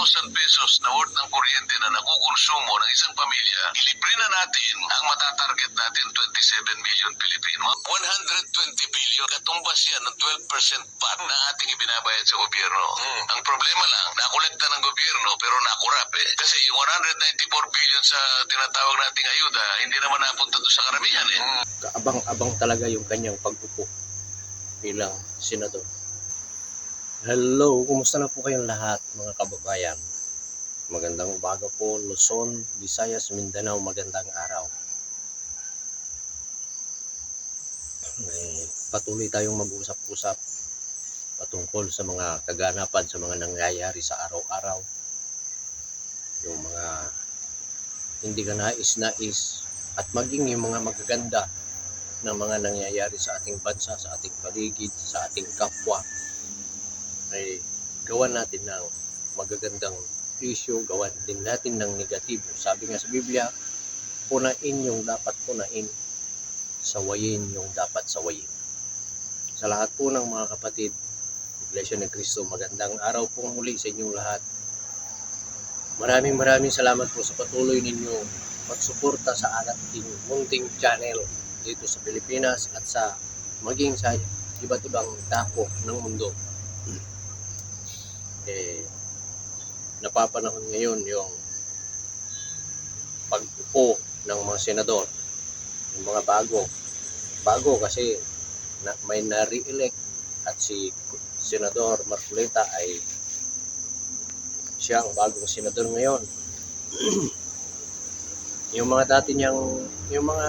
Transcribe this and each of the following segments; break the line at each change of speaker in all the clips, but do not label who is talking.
pesos na worth ng kuryente na nakukonsumo ng isang pamilya, ilibre na natin ang matatarget natin 27 million Pilipino. 120 billion, katumbas yan ng 12% VAT na ating ibinabayad sa gobyerno. Ang problema lang, nakolekta ng gobyerno pero nakurap eh. Kasi yung 194 billion sa tinatawag nating ayuda, hindi naman napunta doon sa karamihan eh.
Kaabang-abang talaga yung kanyang pag-upo bilang senador. Hello, kumusta na po kayong lahat mga kababayan? Magandang umaga po, Luzon, Visayas, Mindanao, magandang araw. Patuloy tayong mag-usap-usap patungkol sa mga kaganapan, sa mga nangyayari sa araw-araw. Yung mga hindi ka nais-nais at maging yung mga magaganda na mga nangyayari sa ating bansa, sa ating paligid, sa ating kapwa. Ay gawan natin ng magagandang issue, gawan din natin ng negatibo. Sabi nga sa Biblia, punain yung dapat punain, sawayin yung dapat sawayin. Sa lahat po ng mga kapatid, Iglesia ni Cristo, magandang araw po muli sa inyong lahat. Maraming salamat po sa patuloy ninyong pagsuporta sa ating munting channel dito sa Pilipinas at sa maging sa iba't ibang dako ng mundo. Napapanahon ngayon yung pag-upo ng mga senador, yung mga bago kasi may na-re-elect at si Senador Marcoleta ay siya ang bagong senador ngayon. Yung mga dati niyang, yung mga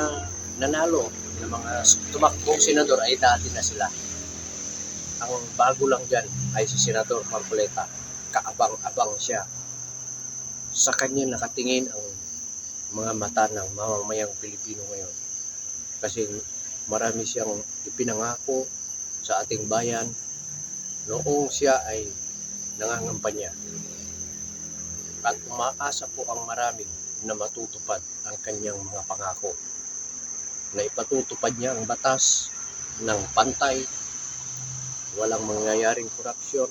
nanalo, yung mga tumakbong senador ay dati na sila. Ang bago lang dyan ay si Senador Marcoleta. Kaabang-abang siya. Sa kanya nakatingin ang mga mata ng mamamayang Pilipino ngayon. Kasi marami siyang ipinangako sa ating bayan noong siya ay nangangampanya. At umaasa po ang marami na matutupad ang kanyang mga pangako. Na ipatutupad niya ang batas ng pantay, walang mangyayaring korupsyon,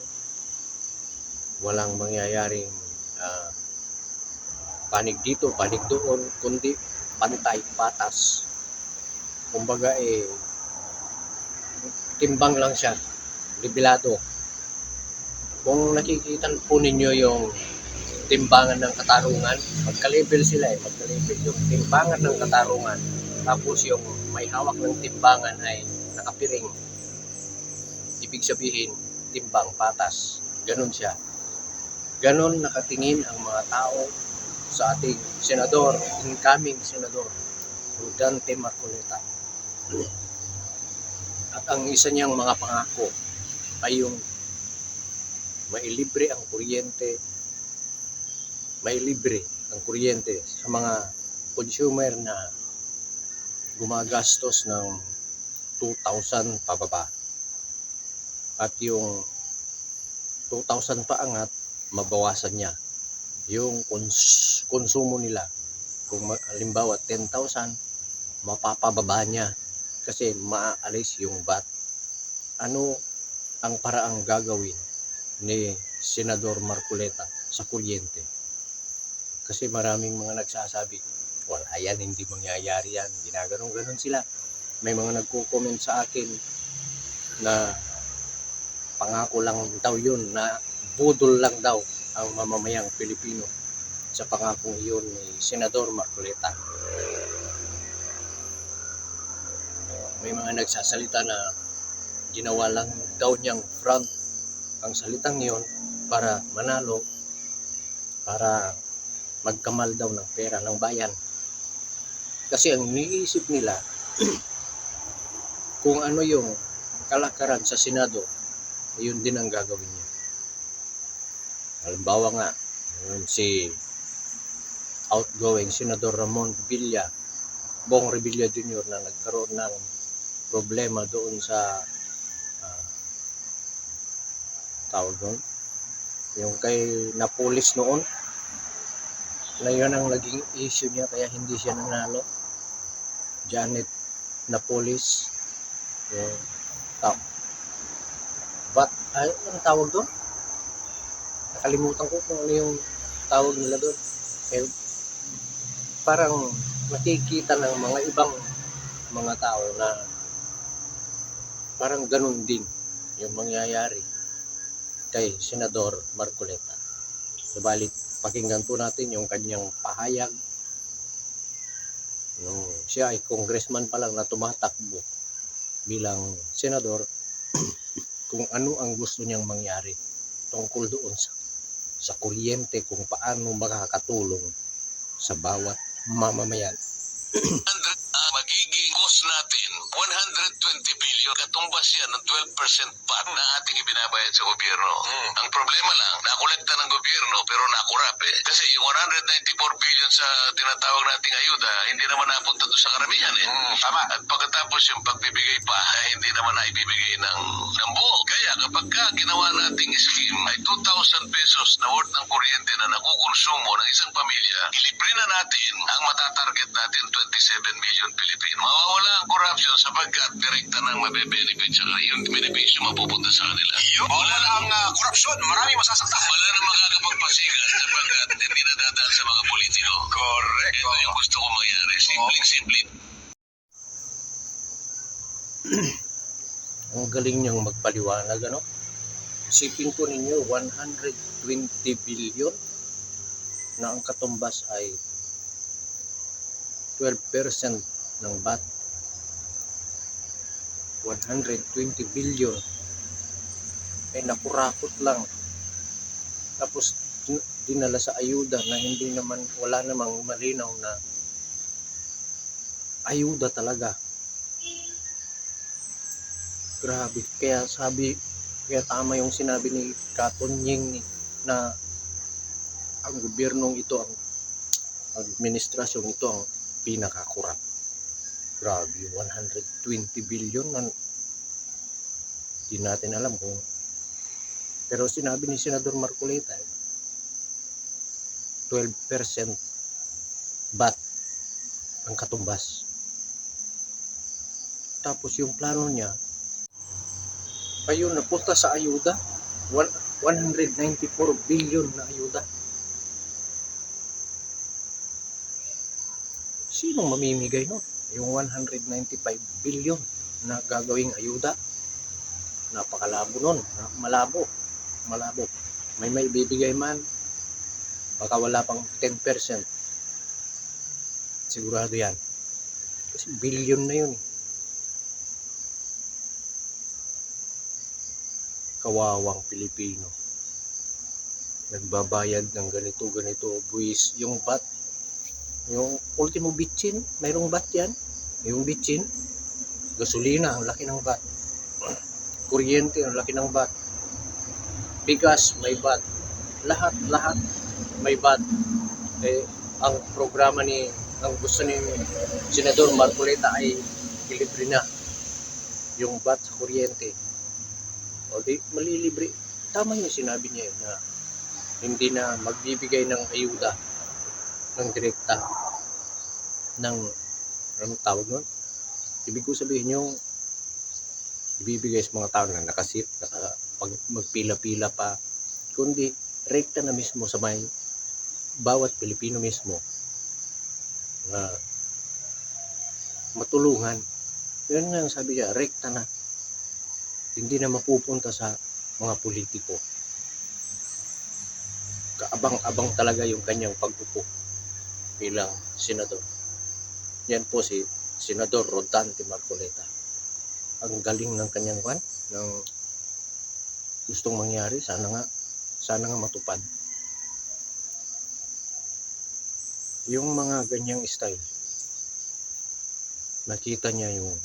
walang mangyayaring panig dito, panig doon, kundi pantay, patas. Kumbaga timbang lang siya, libilado. Kung nakikita po ninyo yung timbangan ng katarungan, magka-label sila magka-label. Yung timbangan ng katarungan, tapos yung may hawak ng timbangan ay nakapiring. Ibig sabihin, timbang, patas. Ganon siya. Ganon nakatingin ang mga tao sa ating senador, incoming senador, Rodante Marcoleta. At ang isa niyang mga pangako ay yung mailibre ang kuryente, sa mga consumer na gumagastos ng 2,000 pababa. At yung 2,000 paangat, mabawasan niya yung konsumo nila. Kung halimbawa 10,000, mapapababa niya kasi maaalis yung VAT. Ano ang paraang gagawin ni Senador Marcoleta sa kuryente? Kasi maraming mga nagsasabi, wala yan, hindi mangyayari yan, ginaganon sila. May mga nagko-comment sa akin na pangako lang daw yun, na budol lang daw ang mamamayang Pilipino sa pangakong iyon ni Senador Marcoleta. May mga nagsasalita na ginawa lang daw niyang front ang salitang iyon para manalo, para magkamal daw ng pera ng bayan. Kasi ang iniisip nila kung ano yung kalakaran sa Senado, yun din ang gagawin niya. Halimbawa nga, si outgoing Senador Ramon Bong Revilla Jr. na nagkaroon ng problema doon sa tawag doon, yung kay Napolis noon, na yun ang naging issue niya kaya hindi siya nanalo. Janet Napolis, yung ang tawag doon? nakalimutan ko kung ano yung tawag nila doon. Eh, parang nakikita ng mga ibang mga tao na parang ganun din yung mangyayari kay Senador Marcoleta. Subalit, pakinggan po natin yung kanyang pahayag nung siya ay congressman pa lang na tumatakbo bilang senador kung ano ang gusto niyang mangyari tungkol doon sa kuryente, kung paano makakatulong sa bawat mamamayan.
Magiging cost natin 120 billion, katumbas yan ng 12% VAT na ating ibinabayad sa gobyerno. Ang problema lang, nakolekta ng gobyerno pero nakurap eh. Kasi yung 194 billion sa tinatawag nating ayuda, hindi naman napunta doon sa karamihan eh. Tama. At pagkatapos yung pagbibigay pa, hindi naman naibibigay ng buo. Kaya kapag ginawa nating scheme ay 2,000 pesos na worth ng kuryente na nakukonsumo ng isang pamilya, ilibre na natin ang matatarget natin 27 million Pilipino. Mawawala ang corruption sapagkat direkta nang mabe-benefit sa yung benepisyo mapupunta sa kanila. Wala ang korupsyon, marami masasaktan. Wala na makakapagpasigat sapagkat hindi nadadaan sa mga politiko. Correct. Ito yung gusto ko mangyari. Simple.
Ang galing niyang magpaliwanag, ano? Isipin ko ninyo, 120 billion na ang katumbas ay 12% ng VAT. 120 billion ay nakurakot lang. Tapos dinala sa ayuda na hindi naman, wala namang malinaw na ayuda talaga. Grabe. Kaya tama yung sinabi ni Katonying na ang gobyernong ito, ang administrasyong ito ang pinakakurap. Grabe, 120 billion na di natin alam kung, pero sinabi ni Senador Marcoleta 12% VAT ang katumbas. Tapos yung plano niya ayun, napunta sa ayuda, 194 billion na ayuda. Sinong mamimigay nun? Yung 195 billion na gagawing ayuda. Napakalabo nun. Malabo. May maibibigay man, baka wala pang 10%. Sigurado yan. Kasi billion na yun. Kawawang Pilipino. Nagbabayad ng ganito, buwis. Yung VAT, yung ultimo bitchin, mayroong VAT yan. Yung bitchin, gasolina, ang laki ng VAT. Kuryente, ang laki ng VAT. Bigas, may VAT. Lahat may VAT. Ang programa ang gusto ni Senador Marcoleta ay ilibre na yung VAT sa kuryente. O di, malilibre. Tama yung sinabi niya na hindi na magbibigay ng ayuda ng direkta ng anong tawag nun? Ibig ko sabihin yung ibibigay sa mga tao na nakasip, magpila-pila pa, kundi rekta na mismo sa may bawat Pilipino mismo na matulungan. Yun nga ang sabi niya, rekta na. Hindi na mapupunta sa mga politiko. Kaabang-abang talaga yung kanyang pag-upo bilang senador. Yan po si Senador Rodante Marcoleta. Ang galing ng kanyang ng gustong mangyari, sana nga matupad. Yung mga ganyang style, nakita niya yung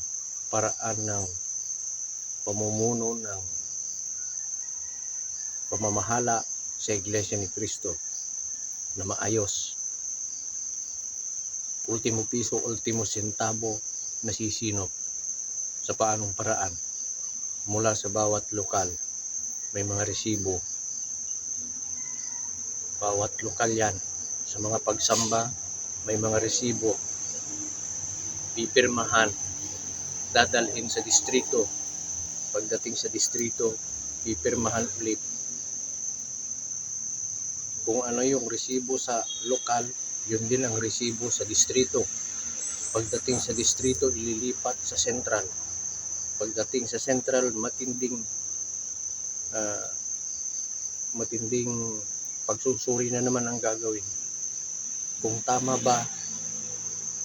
paraan ng pamumuno ng pamamahala sa Iglesia ni Cristo na maayos. Ultimo piso, ultimo sentabo nasisinop sa paanong paraan. Mula sa bawat lokal, may mga resibo. Bawat lokal yan. Sa mga pagsamba, may mga resibo. Pipirmahan, dadalhin sa distrito. Pagdating sa distrito, pipirmahan ulit. Kung ano yung resibo sa lokal, yun din ang resibo sa distrito. Pagdating sa distrito, ililipat sa sentral. Pagdating sa sentral, matinding pagsusuri na naman ang gagawin. Kung tama ba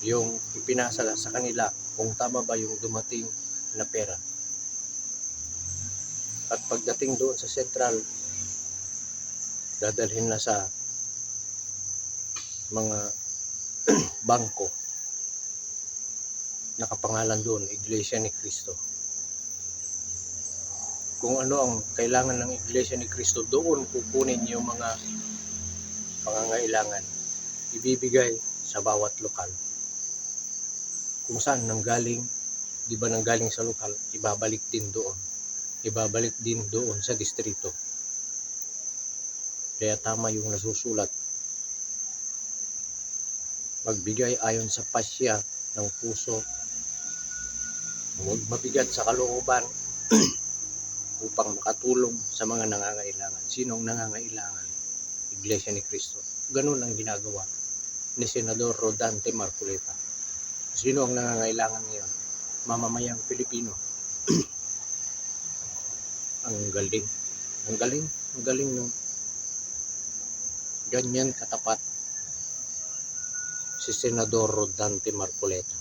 yung ipinasa sa kanila, kung tama ba yung dumating na pera. At pagdating doon sa sentral, dadalhin na sa mga bangko. Nakapangalan doon, Iglesia ni Cristo. Kung ano ang kailangan ng Iglesia ni Cristo, doon kukunin yung mga pangangailangan. Ibibigay sa bawat lokal. Kung saan nanggaling, di ba nanggaling sa lokal, ibabalik din doon. Ibabalik din doon sa distrito. Kaya tama yung nasusulat. Magbigay ayon sa pasya ng puso. Huwag mabigat sa kalooban upang makatulong sa mga nangangailangan. Sinong nangangailangan? Iglesia ni Cristo. Ganun ang ginagawa ni Senador Rodante Marcoleta. Sino ang nangangailangan ngayon? Mamamayang Pilipino. Ang galing. Ang galing. Ang galing ng ganyan katapat si Senador Rodante Marcoleta.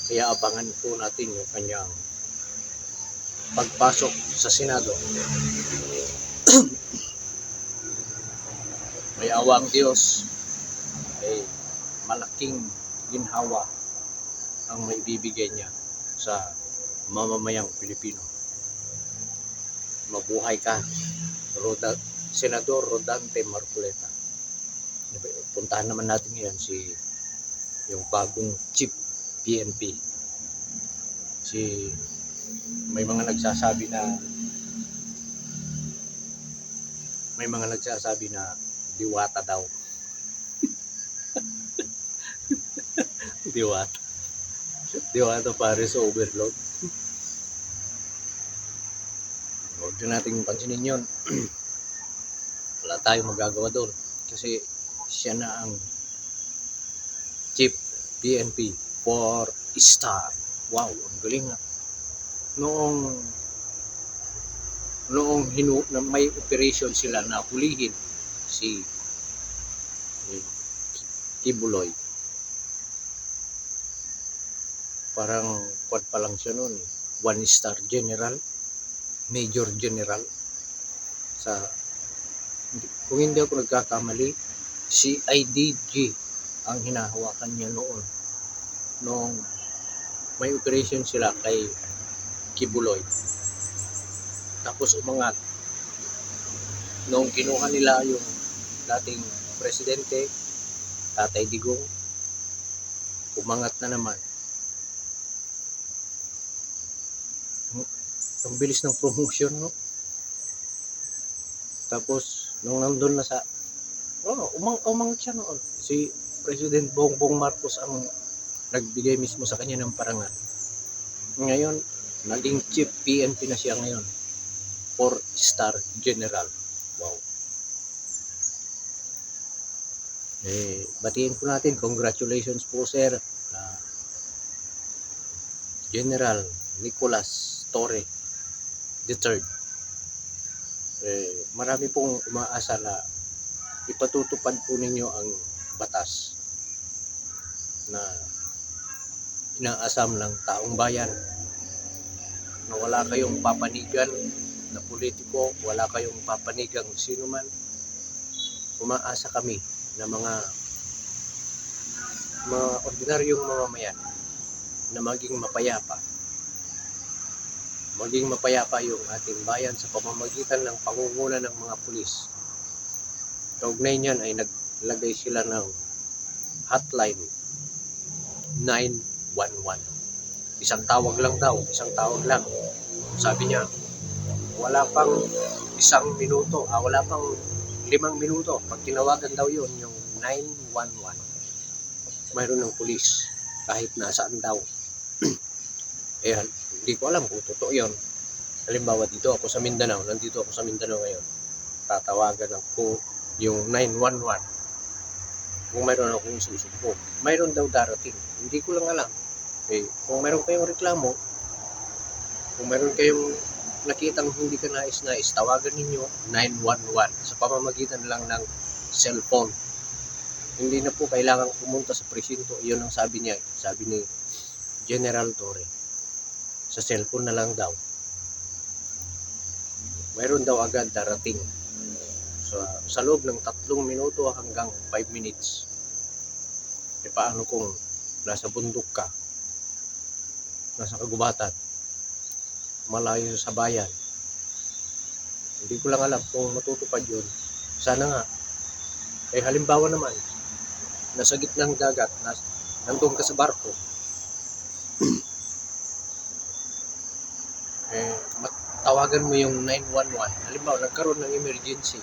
Kaya abangan po natin yung kanyang pagpasok sa Senado. May awa ang Diyos, ay malaking ginhawa ang maibibigay niya sa mamamayang Pilipino. Mabuhay ka, Senador Rodante Marcoleta. Puntahan naman natin ngayon yung bagong chief PNP. May mga nagsasabi na diwata daw. Diwata pare sa overload. Huwag na natin pansinin yun. Wala tayong magagawa doon. Kasi siya na ang chief PNP 4-star. Wow, ang galing na. Noong na may operation sila na hulihin si Kibuloy. Parang kwad pa lang siya noon, 1-star general, major general kung hindi ako nagkakamali, CIDG ang hinahawakan niya noong may operation sila kay Kibuloy. Tapos umangat noong kinuha nila yung dating presidente Tatay Digong, umangat na naman. Ang bilis ng promotion, no? Tapos nung nandun na umangat siya noon. Si President Bongbong Marcos ang nagbigay mismo sa kanya ng parangal. Ngayon, naging chief PNP na siya ngayon. 4-star general. Wow. Batiin po natin. Congratulations po, sir. General Nicolas Torre III. Marami pong umaasa na ipatutupad po ninyo ang batas na inaasam ng taong bayan, na wala kayong papanigan na politiko, wala kayong papanigang sino man. Umaasa kami na mga ordinaryong mamamayan na maging mapayapa yung ating bayan sa pamamagitan ng pangunguna ng mga pulis. Kaugnay niyan ay naglagay sila ng hotline 911. Isang tawag lang. Sabi niya, wala pang 1 minuto, wala pang 5 minuto. Pag tinawagan daw yun, yung 911, mayroon ng pulis kahit nasaan daw. Hindi ko alam kung totoo yun. Halimbawa, nandito ako sa Mindanao ngayon. Tatawagan ako yung 911. Kung mayroon akong isusumbong, mayroon daw darating. Hindi ko lang alam. Kung mayroon kayong reklamo, kung mayroon kayong nakitang hindi ka nais-nais, tawagan ninyo 911 sa pamamagitan lang ng cellphone. Hindi na po kailangan pumunta sa presinto. Iyon ang sabi niya. Sabi ni General Torre. Sa cellphone na lang daw. Mayroon daw agad darating. Sa loob ng 3 minuto hanggang 5 minutes. Paano kung nasa bundok ka, nasa kagubatan, malayo sa bayan? Hindi ko lang alam kung matutupad yun. Sana nga. Halimbawa naman, nasa gitnang dagat, nandun ka sa barko, tawagan mo yung 911. Halimbawa, nagkaroon ng emergency.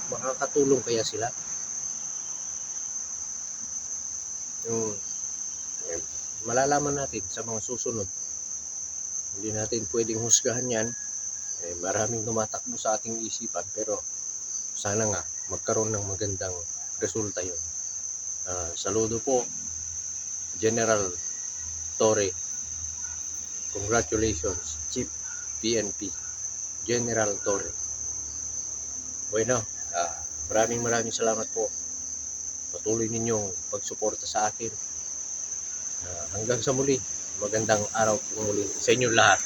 Makakatulong kaya sila? Malalaman natin sa mga susunod. Hindi natin pwedeng husgahan yan. Maraming tumatakbo sa ating isipan, pero sana nga magkaroon ng magandang resulta yun. Saludo po, General Torre. Congratulations, Chief PNP, General Torre. Bueno, maraming salamat po. Patuloy ninyong pagsuporta sa akin. Hanggang sa muli, magandang araw po muli sa inyong lahat.